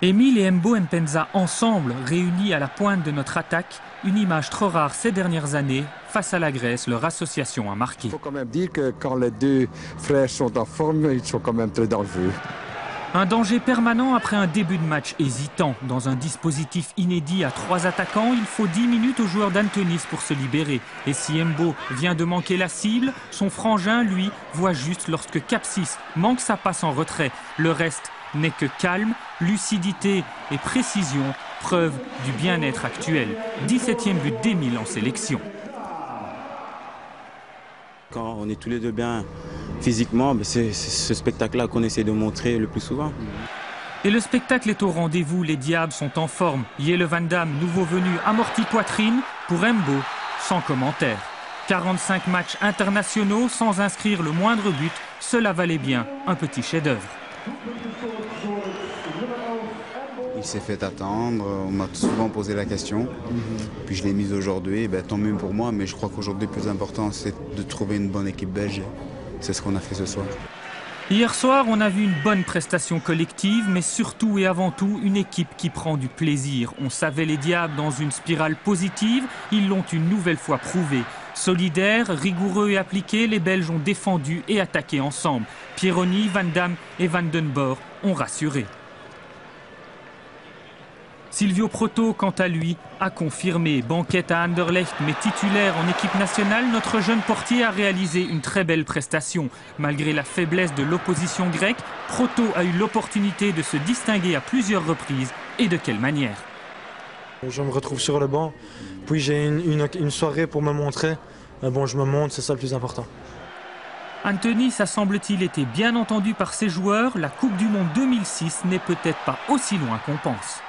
Émile et Mbo Mpenza ensemble, réunis à la pointe de notre attaque, une image trop rare ces dernières années. Face à la Grèce, leur association a marqué. Il faut quand même dire que quand les deux frères sont en forme, ils sont quand même très dangereux. Un danger permanent après un début de match hésitant. Dans un dispositif inédit à 3 attaquants, il faut 10 minutes aux joueurs d'Antonis pour se libérer. Et si Mbo vient de manquer la cible, son frangin, lui, voit juste lorsque Capsis manque sa passe en retrait. Le reste n'est que calme, lucidité et précision, preuve du bien-être actuel. 17e but d'Émile en sélection. Quand on est tous les deux bien physiquement, c'est ce spectacle-là qu'on essaie de montrer le plus souvent. Et le spectacle est au rendez-vous, les Diables sont en forme. Jelle Van Damme, nouveau venu, amorti poitrine. Pour Mbo, sans commentaire. 45 matchs internationaux sans inscrire le moindre but, cela valait bien un petit chef-d'œuvre. Il s'est fait attendre, on m'a souvent posé la question, puis je l'ai mise aujourd'hui, tant mieux pour moi, mais je crois qu'aujourd'hui le plus important c'est de trouver une bonne équipe belge, c'est ce qu'on a fait ce soir. Hier soir, on a vu une bonne prestation collective, mais surtout et avant tout une équipe qui prend du plaisir. On savait les Diables dans une spirale positive, ils l'ont une nouvelle fois prouvé. Solidaires, rigoureux et appliqués, les Belges ont défendu et attaqué ensemble. Pieroni, Van Damme et Van den Borre ont rassuré. Silvio Proto, quant à lui, a confirmé. Banquette à Anderlecht, mais titulaire en équipe nationale, notre jeune portier a réalisé une très belle prestation. Malgré la faiblesse de l'opposition grecque, Proto a eu l'opportunité de se distinguer à plusieurs reprises. Et de quelle manière? Je me retrouve sur le banc, puis j'ai une soirée pour me montrer. Bon, je me montre, c'est ça le plus important. Antonis a semble-t-il été bien entendu par ses joueurs. La Coupe du Monde 2006 n'est peut-être pas aussi loin qu'on pense.